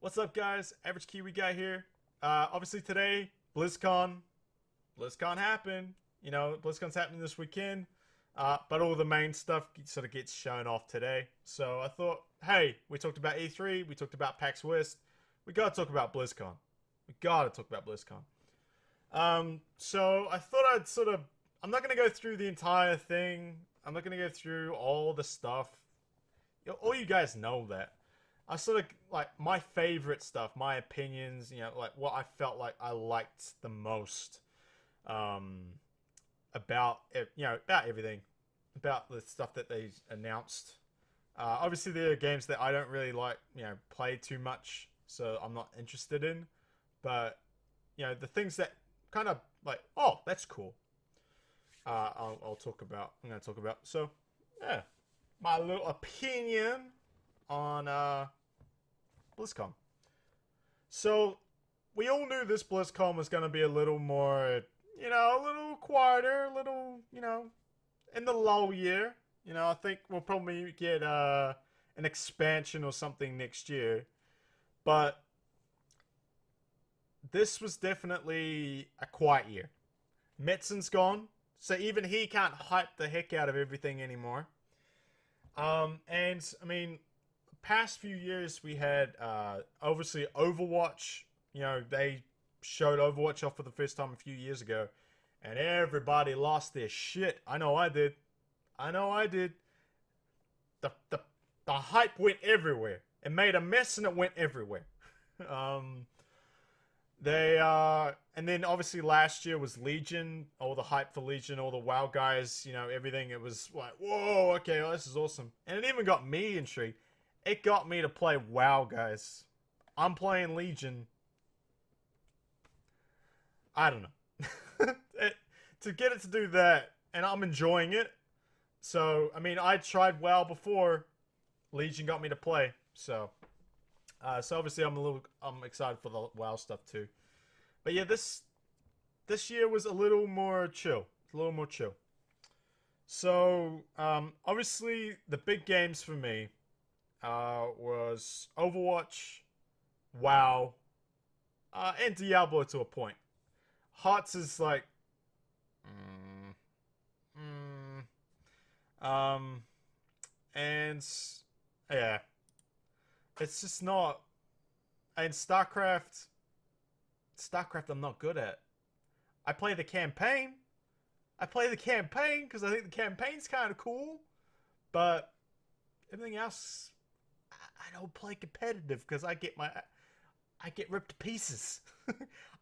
What's up, guys? AverageKiwiGuy here. Obviously today, BlizzCon. BlizzCon happened. You know, BlizzCon's happening this weekend. But all the main stuff sort of gets shown off today. So I thought, hey, we talked about E3, we talked about PAX West. We gotta talk about BlizzCon. We gotta talk about BlizzCon. So I thought I'm not gonna go through the entire thing. I'm not gonna go through all the stuff. All you guys know that. I sort of like my favorite stuff, my opinions, like what I felt like I liked the most about it, about everything, about the stuff that they announced. Obviously, there are games that I don't really like, play too much, so I'm not interested in. But the things that kind of like, oh, that's cool. I'll talk about. I'm gonna talk about. So, yeah, my little opinion on BlizzCon. So we all knew this BlizzCon was going to be a little more, a little quieter, a little, in the lull year. I think we'll probably get an expansion or something next year. But this was definitely a quiet year. Metzen's gone, so even he can't hype the heck out of everything anymore. And I mean, past few years we had obviously Overwatch. They showed Overwatch off for the first time a few years ago, and everybody lost their shit. I know I did. The hype went everywhere. It made a mess and it went everywhere. And then obviously last year was Legion, all the hype for Legion, all the WoW guys, everything. It was like, whoa, okay, well, this is awesome. And it even got me intrigued. It got me to play WoW, guys. I'm playing Legion. I don't know. To get it to do that, and I'm enjoying it. So, I mean, I tried WoW before. Legion got me to play. So obviously I'm excited for the WoW stuff too. But yeah, this year was a little more chill. So, obviously the big games for me was Overwatch, WoW, and Diablo to a point. Hearts is like, and yeah, it's just not. And StarCraft I'm not good at. I play the campaign because I think the campaign's kind of cool, but everything else, I don't play competitive because I get ripped to pieces.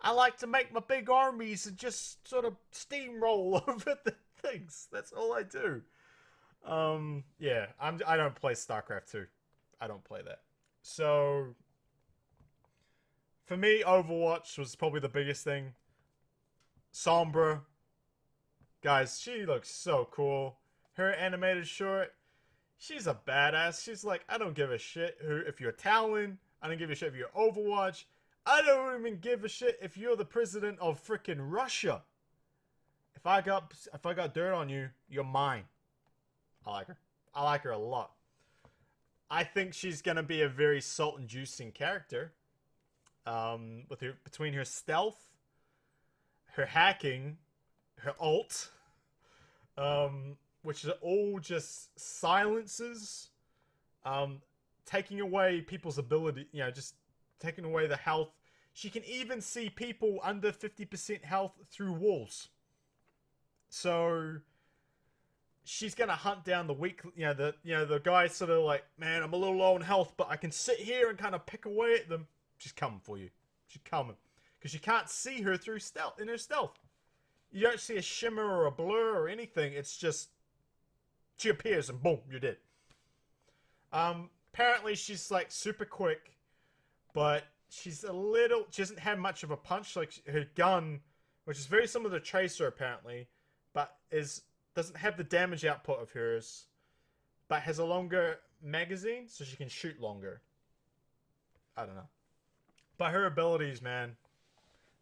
I like to make my big armies and just sort of steamroll over the things. That's all I do. Yeah, I don't play StarCraft 2. I don't play that. So for me, Overwatch was probably the biggest thing. Sombra, guys, she looks so cool. Her animated short, she's a badass. She's like, I don't give a shit if you're Talon. I don't give a shit if you're Overwatch. I don't even give a shit if you're the president of frickin' Russia. If I got dirt on you, you're mine. I like her. I like her a lot. I think she's gonna be a very salt-inducing character. Between her stealth, her hacking, her ult, which are all just silences, taking away people's ability, just taking away the health. She can even see people under 50% health through walls. So she's gonna hunt down the weak, the guy sort of like, man, I'm a little low on health, but I can sit here and kind of pick away at them. She's coming for you. She's coming. Because you can't see her through stealth, in her stealth. You don't see a shimmer or a blur or anything. It's just, she appears and boom, you're dead. Apparently she's like super quick, but she doesn't have much of a punch. Like her gun, which is very similar to Tracer apparently, but doesn't have the damage output of hers, but has a longer magazine, so she can shoot longer. I don't know. But her abilities, man.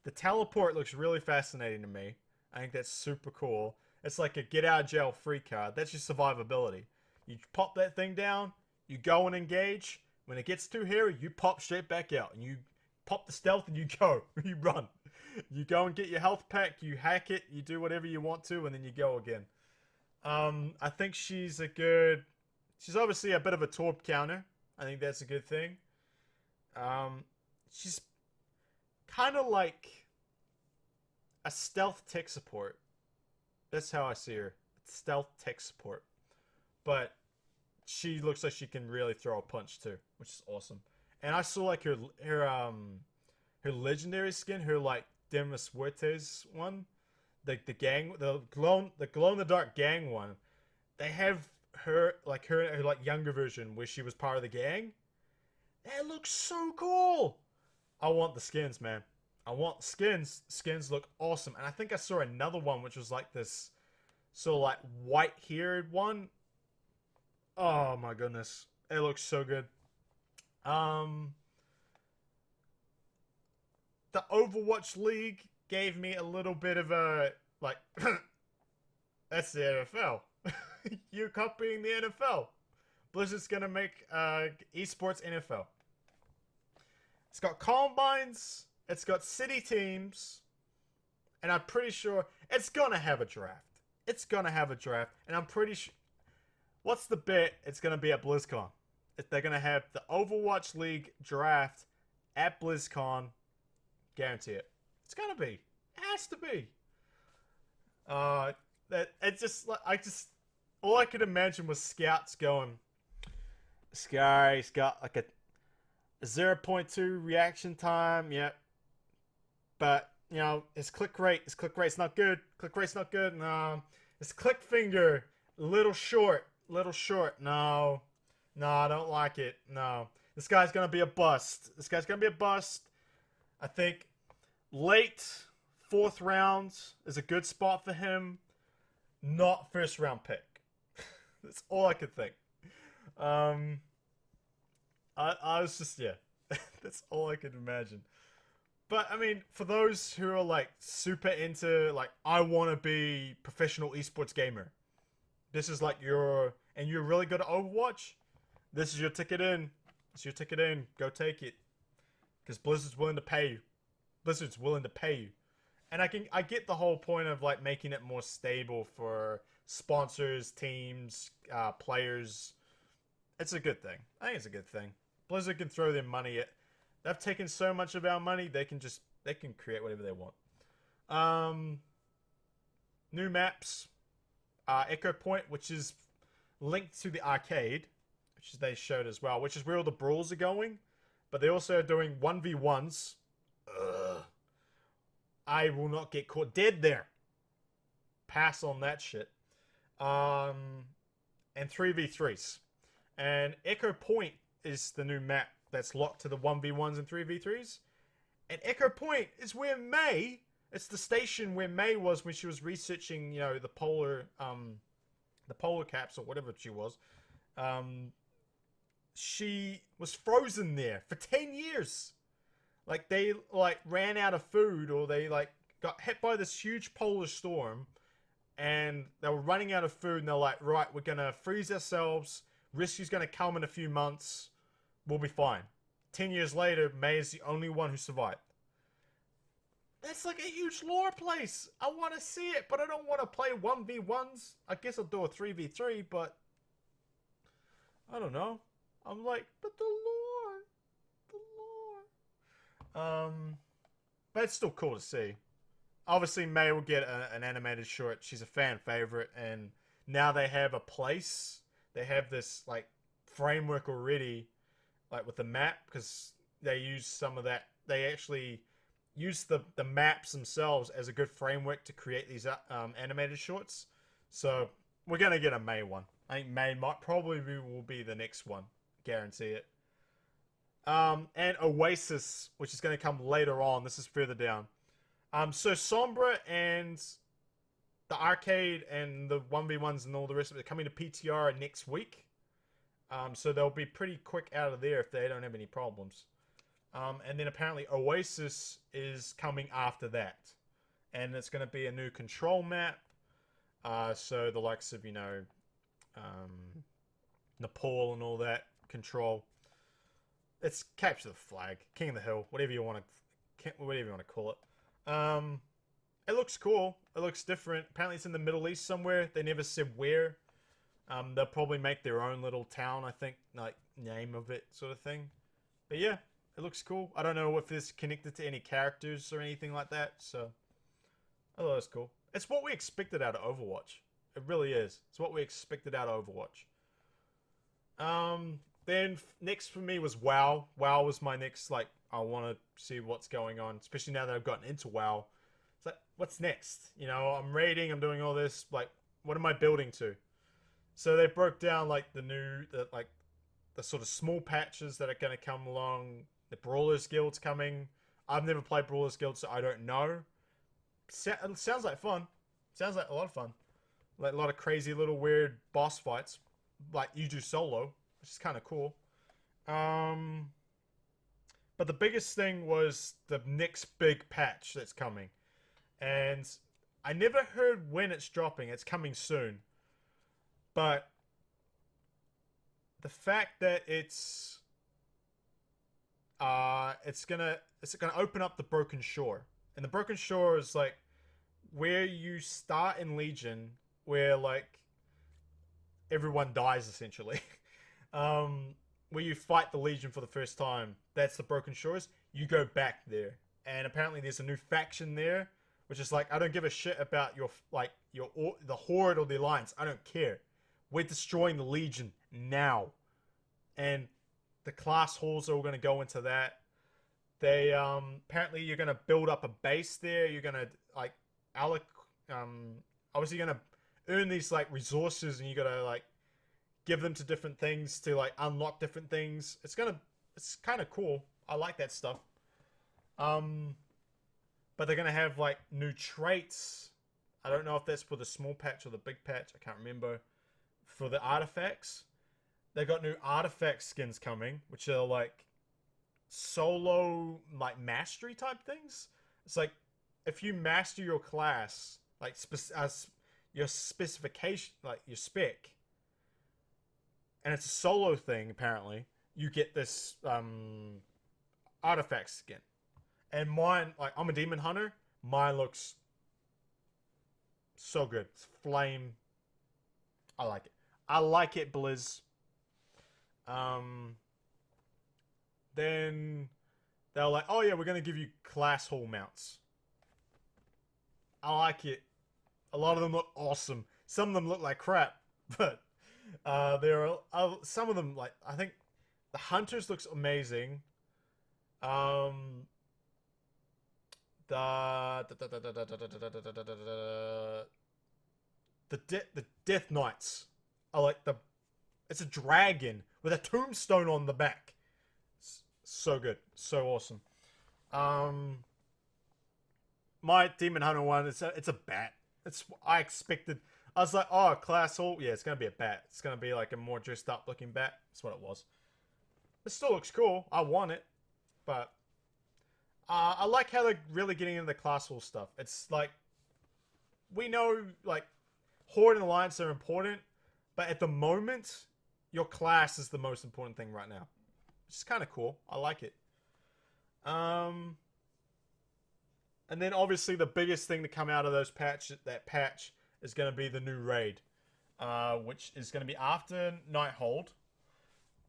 The teleport looks really fascinating to me. I think that's super cool. It's like a get out of jail free card. That's your survivability. You pop that thing down, you go and engage. When it gets too hairy, you pop straight back out. And you pop the stealth and you go. You run. You go and get your health pack. You hack it. You do whatever you want to. And then you go again. I think she's she's obviously a bit of a torp counter. I think that's a good thing. She's kind of like a stealth tech support. That's how I see her. Stealth tech support. But she looks like she can really throw a punch too, which is awesome. And I saw like her legendary skin, her like Demis Huertes one, the glow in the dark gang one. They have her younger version where she was part of the gang. That looks so cool. I want the skins, man. I want skins. Skins look awesome. And I think I saw another one which was like this sort of like white-haired one. Oh my goodness. It looks so good. The Overwatch League gave me a little bit of a like that's the NFL. You're copying the NFL. Blizzard's gonna make esports NFL. It's got combines, it's got city teams, and I'm pretty sure it's gonna have a draft. It's gonna have a draft, and I'm pretty sure. What's the bet? It's gonna be at BlizzCon. They're gonna have the Overwatch League draft at BlizzCon. Guarantee it. It's gonna be. It has to be. That it just like all I could imagine was scouts going. This guy's got like a 0.2 reaction time. Yep. But you know his click rate's not good. Click rate's not good. No. His click finger little short. No, I don't like it. No, this guy's gonna be a bust. I think late 4th round is a good spot for him. Not 1st round pick. That's all I could think. I was just that's all I could imagine. But I mean, for those who are like super into like I want to be professional esports gamer. This is like you're really good at Overwatch. This is your ticket in. Go take it. Because Blizzard's willing to pay you. And I get the whole point of like making it more stable for sponsors, teams, players. It's a good thing. I think it's a good thing. Blizzard can throw their money at. They've taken so much of our money. They can create whatever they want. New maps. Echo Point, which is linked to the arcade, which they showed as well, which is where all the brawls are going. But they're also doing 1v1s. Ugh. I will not get caught dead there. Pass on that shit. And 3v3s. And Echo Point is the new map that's locked to the 1v1s and 3v3s. And Echo Point is where it's the station where May was when she was researching, you know, the polar caps or whatever she was. She was frozen there for 10 years. Like they like ran out of food, or they like got hit by this huge polar storm, and they were running out of food. And they're like, right, we're gonna freeze ourselves. Rescue's gonna come in a few months. We'll be fine. 10 years later, May is the only one who survived. That's like a huge lore place. I want to see it, but I don't want to play 1v1s. I guess I'll do a 3v3, but I don't know. I'm like, but the lore. But it's still cool to see. Obviously, May will get an animated short. She's a fan favorite, and now they have a place. They have this like framework already, like with the map, because they use some of that. They actually use the maps themselves as a good framework to create these animated shorts. So we're going to get a May one. I think May will be the next one. Guarantee it. And Oasis, which is going to come later on. This is further down. So Sombra and the arcade and the 1v1s and all the rest of it are coming to PTR next week. So they'll be pretty quick out of there if they don't have any problems. And then apparently Oasis is coming after that. And it's going to be a new control map. So the likes of, Nepal and all that control. it's capture the flag, King of the Hill, whatever you want to call it. It looks cool. It looks different. Apparently, it's in the Middle East somewhere. They never said where. They'll probably make their own little town, I think, like name of it, sort of thing. But yeah, it looks cool. I don't know if it's connected to any characters or anything like that. So I thought it was cool. It's what we expected out of Overwatch. It really is. It's what we expected out of Overwatch. Then next for me was WoW. WoW was my next, like, I want to see what's going on, especially now that I've gotten into WoW. It's like, what's next? You know, I'm raiding, I'm doing all this, like, what am I building to? So they broke down, like, the sort of small patches that are going to come along, the Brawlers Guild's coming. I've never played Brawlers Guild, so I don't know. It sounds like fun. Sounds like a lot of fun. Like, a lot of crazy little weird boss fights, like you do solo, which is kind of cool. But the biggest thing was the next big patch that's coming. And I never heard when it's dropping. It's coming soon. But the fact that it's gonna open up the Broken Shore. And the Broken Shore is like where you start in Legion, where like everyone dies essentially. Where you fight the Legion for the first time. That's the Broken Shores. You go back there, and apparently there's a new faction there, which is like, I don't give a shit about the Horde or the Alliance. I don't care. We're destroying the Legion now, and the class halls are all going to go into that. They apparently you're going to build up a base there. You're going to like obviously you're going to earn these like resources, and you got to like give them to different things to like unlock different things. It's kind of cool. I like that stuff. But they're gonna have like new traits. I don't know if that's for the small patch or the big patch. I can't remember. For the artifacts, they got new artifact skins coming, which are like solo like mastery type things. It's like if you master your class, like your specification, like your spec, and it's a solo thing, apparently, you get this artifact skin. And mine, like, I'm a demon hunter. Mine looks so good. It's flame. I like it. I like it, Blizz. Then they're like, oh yeah, we're going to give you class hall mounts. I like it. A lot of them look awesome. Some of them look like crap, but there are some of them, like, I think the Hunters looks amazing. The Death Knights are like it's a dragon with a tombstone on the back. It's so good, so awesome. My Demon Hunter one, it's a bat. I expected. I was like, oh, class hall, yeah, it's gonna be a bat. It's gonna be like a more dressed up looking bat. That's what it was. It still looks cool. I want it, but I like how they're really getting into the class hall stuff. It's like we know like Horde and Alliance are important, but at the moment, your class is the most important thing right now. It's kind of cool. I like it. And then obviously the biggest thing to come out of that patch is going to be the new raid, which is going to be after Nighthold,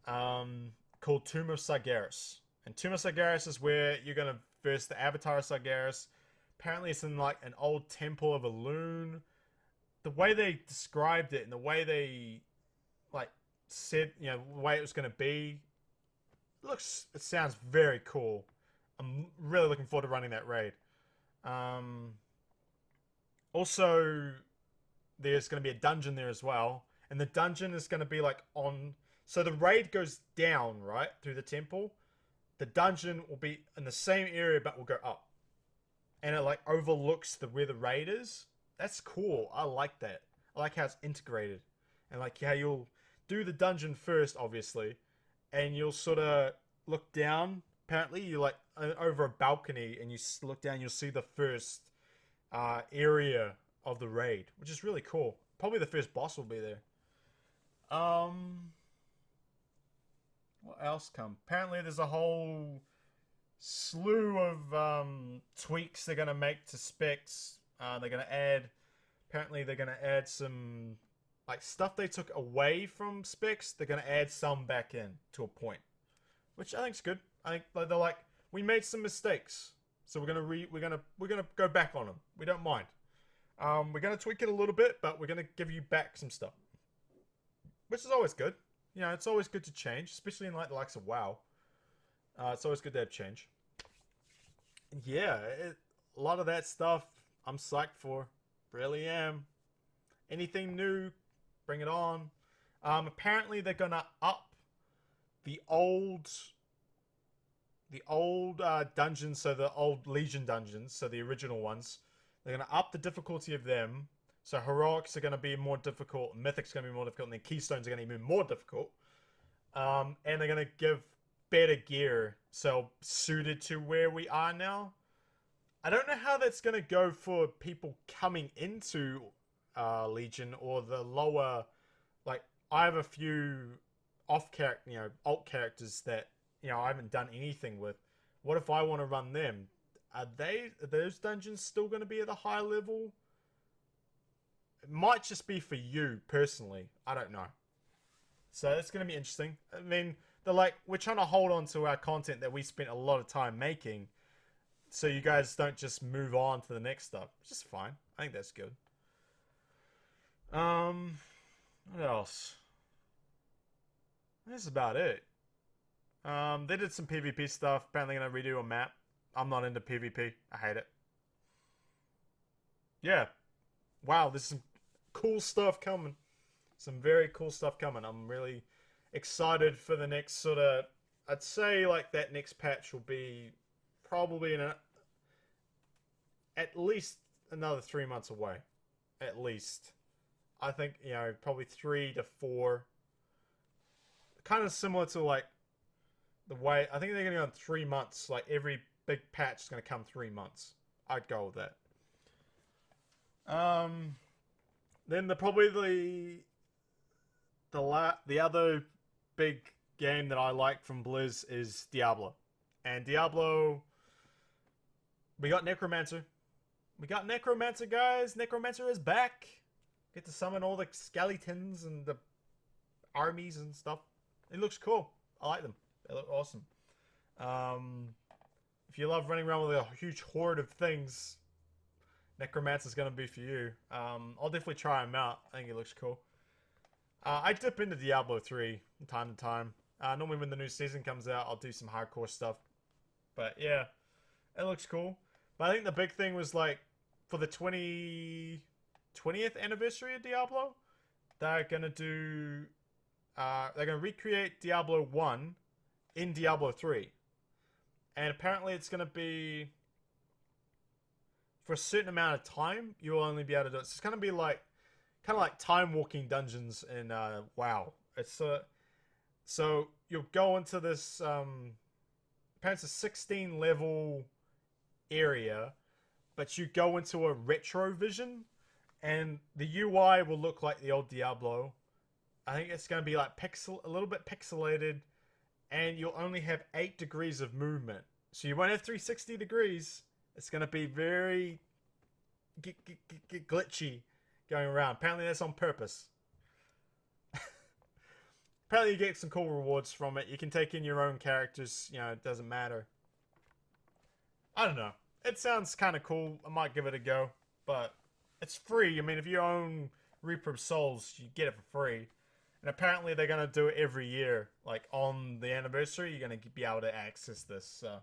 called Tomb of Sargeras. And Tomb of Sargeras is where you're going to verse the Avatar of Sargeras. Apparently it's in like an old temple of a loon. The way they described it and the way they like said, you know, the way it was going to be, it sounds very cool. I'm really looking forward to running that raid. Also, there's going to be a dungeon there as well. And the dungeon is going to be like so the raid goes down, right, through the temple. The dungeon will be in the same area, but will go up. And it like overlooks where the raid is. That's cool. I like that. I like how it's integrated. And like how you'll do the dungeon first, obviously. And you'll sort of look down. Apparently, you're like over a balcony and you look down, you'll see the first area of the raid, which is really cool. Probably the first boss will be there. What else come? Apparently, there's a whole slew of tweaks they're gonna make to specs. They're gonna add. Apparently, they're gonna add some like stuff they took away from specs. They're gonna add some back in to a point, which I think's good. I think they're like, we made some mistakes, so we're gonna go back on them. We don't mind. We're gonna tweak it a little bit, but we're gonna give you back some stuff, which is always good. You know, it's always good to change, especially in like the likes of WoW. It's always good to have change. Yeah, a lot of that stuff I'm psyched for. Really am. Anything new, bring it on. Apparently they're gonna up the old dungeons, so the old Legion dungeons, so the original ones. They're gonna up the difficulty of them. So heroics are gonna be more difficult, mythics are gonna be more difficult, and then keystones are gonna be more difficult. And they're gonna give better gear, so suited to where we are now. I don't know how that's gonna go for people coming into Legion or the lower. Like, I have a few alt characters that I haven't done anything with. What if I want to run them? Are those dungeons still going to be at a high level? It might just be for you personally. I don't know. So it's going to be interesting. I mean, we're trying to hold on to our content that we spent a lot of time making, so you guys don't just move on to the next stuff. It's just fine. I think that's good. What else? That's about it. They did some PvP stuff. Apparently gonna redo a map. I'm not into PvP. I hate it. Yeah. Wow, there's some cool stuff coming. Some very cool stuff coming. I'm really excited for the next sort of... I'd say like that next patch will be probably at least another 3 months away. At least. I think, probably 3 to 4. Kind of similar to like the way... I think they're going to go in 3 months. Like every big patch is going to come 3 months. I'd go with that. Then the other big game that I like from Blizz is Diablo. And Diablo, we got Necromancer. We got Necromancer, guys. Necromancer is back. Get to summon all the skeletons and the armies and stuff. It looks cool. I like them. They look awesome. If you love running around with a huge horde of things, Necromancer's going to be for you. I'll definitely try him out. I think he looks cool. I dip into Diablo 3 from time to time. Normally when the new season comes out, I'll do some hardcore stuff. But yeah, it looks cool. But I think the big thing was like, for the 20th anniversary of Diablo, they're going to do... they're going to recreate Diablo 1 in Diablo 3. And apparently it's going to be... for a certain amount of time, you'll only be able to do it. So it's going to be like... kind of like time walking dungeons in WoW. It's so you'll go into this apparently it's a 16 level area, but you go into a retro vision, and the UI will look like the old Diablo. I think it's going to be like a little bit pixelated, and you'll only have 8 degrees of movement. So you won't have 360 degrees. It's going to be very glitchy going around. Apparently that's on purpose. Apparently you get some cool rewards from it. You can take in your own characters. It doesn't matter. I don't know. It sounds kind of cool. I might give it a go. But it's free. I mean, if you own Reaper of Souls, you get it for free. And apparently they're going to do it every year. Like on the anniversary, you're going to be able to access this. So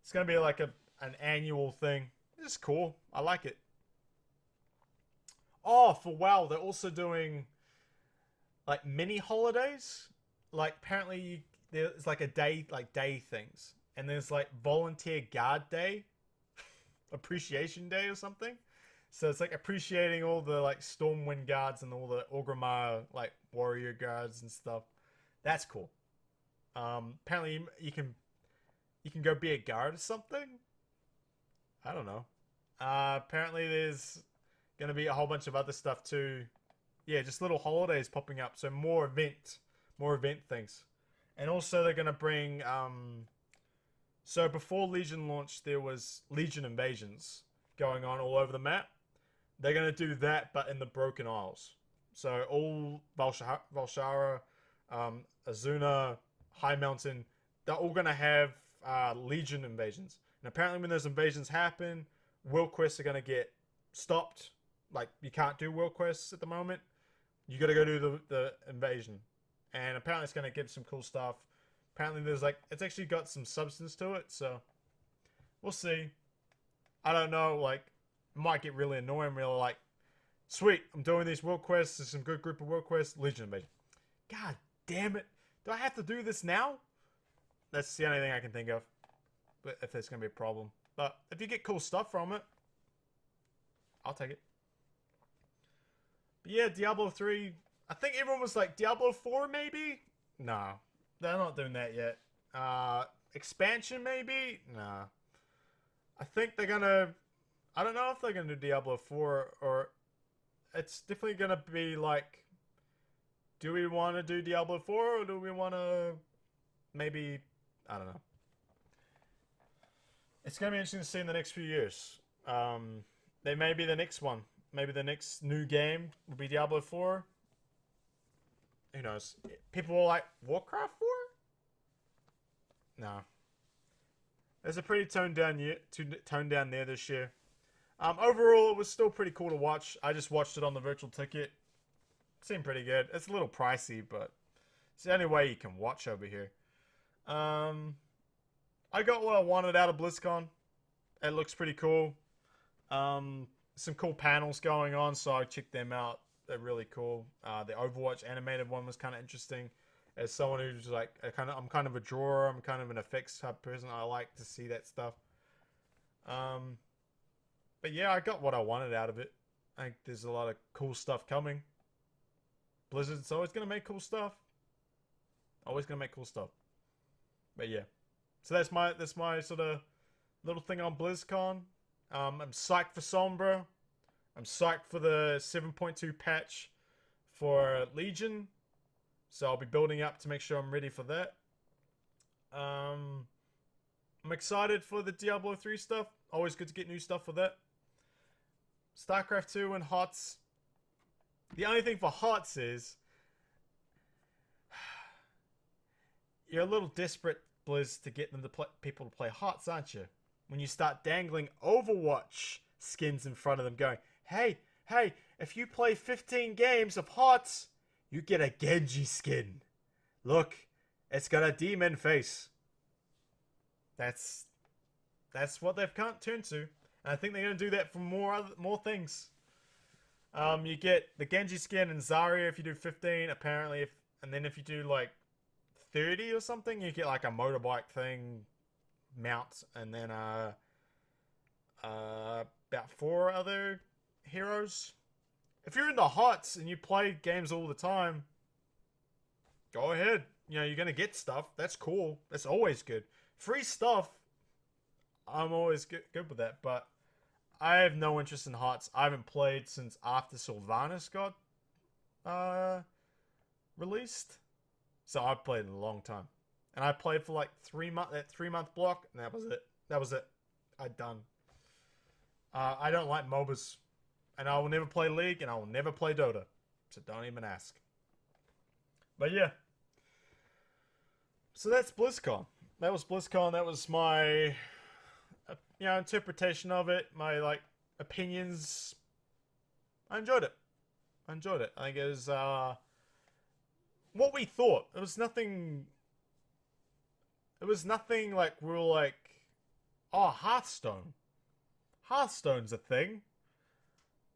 it's going to be like an annual thing. It's cool. I like it. Oh, for WoW, they're also doing like mini holidays. Like apparently there's like day things, and there's like volunteer guard day, appreciation day or something. So it's like appreciating all the like Stormwind guards and all the Orgrimmar like warrior guards and stuff. That's cool. Apparently you can go be a guard or something. I don't know. Apparently there's gonna be a whole bunch of other stuff too. Yeah, just little holidays popping up. So more event things. And also they're gonna bring so before Legion launched, there was Legion invasions going on all over the map. They're gonna do that, but in the Broken Isles. So all Valshara, Azuna, High Mountain, they're all gonna have Legion invasions. And apparently, when those invasions happen, world quests are gonna get stopped. Like you can't do world quests at the moment. You gotta go do the invasion, and apparently it's gonna give some cool stuff. Apparently, there's like it's actually got some substance to it, so we'll see. I don't know, like it might get really annoying. Really like, sweet, I'm doing these world quests. There's some good group of world quests. Legion invasion. God damn it! Do I have to do this now? That's the only thing I can think of. But if there's gonna be a problem, but if you get cool stuff from it, I'll take it. But yeah, Diablo 3. I think everyone was like Diablo 4 maybe. Nah, they're not doing that yet. Expansion maybe. Nah. I think they're gonna. I don't know if they're gonna do Diablo 4 or. It's definitely gonna be like. Do we want to do Diablo 4 or do we want to maybe, I don't know. It's going to be interesting to see in the next few years. They may be the next one. Maybe the next new game will be Diablo 4. Who knows? People were like, Warcraft 4? No. There's a pretty toned down there this year. Overall, it was still pretty cool to watch. I just watched it on the virtual ticket. Seemed pretty good. It's a little pricey, but it's the only way you can watch over here. I got what I wanted out of BlizzCon. It looks pretty cool. Some cool panels going on, so I checked them out. They're really cool. The Overwatch animated one was kind of interesting. As someone who's like, I'm kind of a drawer. I'm kind of an effects type person. I like to see that stuff. But yeah, I got what I wanted out of it. I think there's a lot of cool stuff coming. Blizzard's always going to make cool stuff. Always going to make cool stuff. But yeah. So that's my sort of little thing on BlizzCon. I'm psyched for Sombra. I'm psyched for the 7.2 patch for Legion. So I'll be building up to make sure I'm ready for that. I'm excited for the Diablo 3 stuff. Always good to get new stuff for that. StarCraft 2 and HOTS. The only thing for HOTS is you're a little desperate, Blizz, to get them to people to play HOTS, aren't you? When you start dangling Overwatch skins in front of them going, hey, if you play 15 games of HOTS, you get a Genji skin. Look, it's got a demon face. That's what they've turned to. And I think they're going to do that for more things. You get the Genji skin and Zarya if you do 15, apparently. And then if you do like 30 or something, you get like a motorbike thing mount. And then about 4 other heroes. If you're in the HOTS and you play games all the time, go ahead. You know, you're going to get stuff. That's cool. That's always good. Free stuff, I'm always good with that. But I have no interest in HOTS. I haven't played since after Sylvanas got released. So I've played in a long time. And I played for like 3-month block, and that was it. I'm done. I don't like MOBAs. And I will never play League, and I will never play Dota. So don't even ask. But yeah. So that's BlizzCon. That was BlizzCon. That was my interpretation of it. My opinions. I enjoyed it. I think it was what we thought. It was nothing like we were like, oh, Hearthstone. Hearthstone's a thing.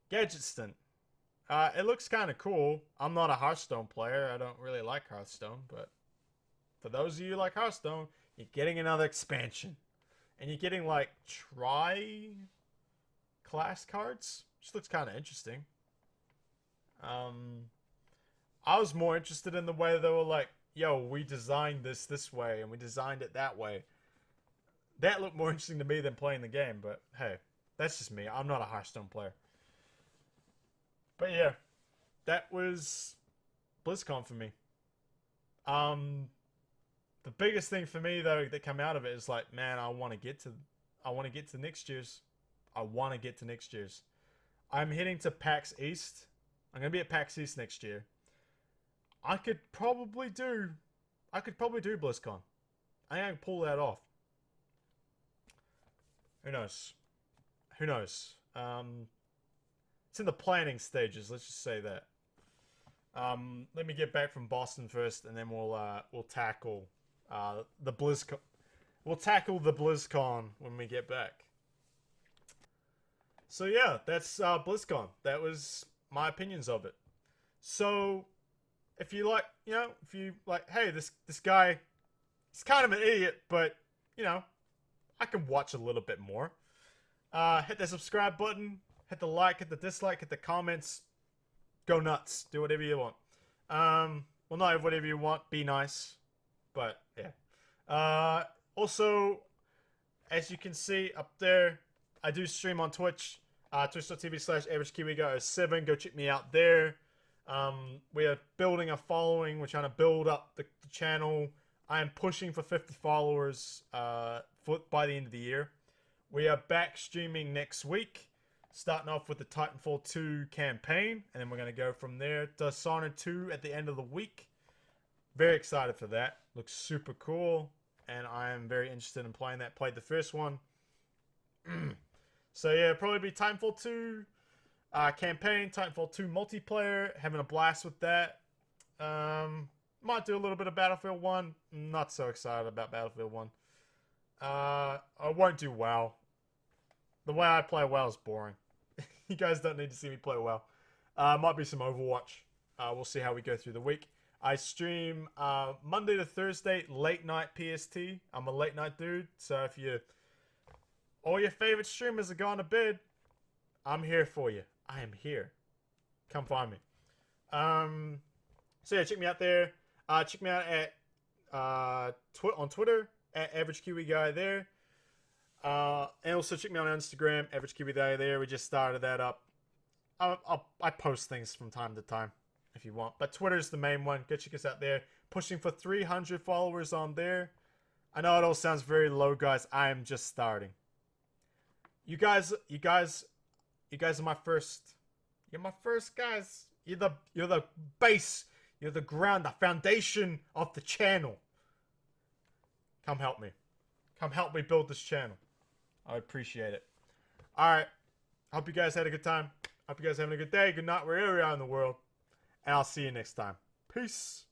Gadget Stint. It looks kind of cool. I'm not a Hearthstone player. I don't really like Hearthstone, but for those of you who like Hearthstone, you're getting another expansion. And you're getting like class cards, which looks kind of interesting. I was more interested in the way they were like, yo, we designed this way and we designed it that way. That looked more interesting to me than playing the game, but hey, that's just me. I'm not a Hearthstone player. But yeah, that was BlizzCon for me. The biggest thing for me though that come out of it is like, man, I want to get to next year's. I want to get to next year's. I'm heading to PAX East. I'm gonna be at PAX East next year. I could probably do BlizzCon. I can pull that off. Who knows? Who knows? It's in the planning stages. Let's just say that. Let me get back from Boston first, and then we'll tackle the BlizzCon. We'll tackle the BlizzCon when we get back. So yeah, that's BlizzCon. That was my opinions of it. So if you like, hey, this guy, he's kind of an idiot, but I can watch a little bit more. Hit the subscribe button, hit the like, hit the dislike, hit the comments. Go nuts. Do whatever you want. Well, not whatever you want. Be nice. But, yeah. Also, as you can see up there, I do stream on Twitch. Twitch.tv/AverageKiwiGuy07. Go check me out there. We are building a following. We're trying to build up the channel. I am pushing for 50 followers by the end of the year. We are back streaming next week. Starting off with the Titanfall 2 campaign, and then we're going to go from there. Dishonored 2 at the end of the week. Very excited for that. Looks super cool, and I am very interested in playing that. Played the first one. So yeah, probably be Titanfall 2 campaign, Titanfall 2 multiplayer. Having a blast with that. Might do a little bit of Battlefield 1. Not so excited about Battlefield 1. I won't do WoW. The way I play WoW is boring. You guys don't need to see me play WoW. Might be some Overwatch. We'll see how we go through the week. I stream Monday to Thursday, late night PST. I'm a late night dude, so if all your favorite streamers are gone to bed, I'm here for you. I am here. Come find me. So yeah, check me out there. Check me out at on Twitter at AverageKiwiGuy there. And also check me out on Instagram, AverageKiwiGuy there. We just started that up. I post things from time to time if you want. But Twitter's the main one. Go check us out there. Pushing for 300 followers on there. I know it all sounds very low, guys. I am just starting. You guys are my first. You're my first guys. You're the base. You're the ground, the foundation of the channel. Come help me. Come help me build this channel. I appreciate it. Alright. Hope you guys had a good time. Hope you guys having a good day. Good night wherever you are in the world. And I'll see you next time. Peace.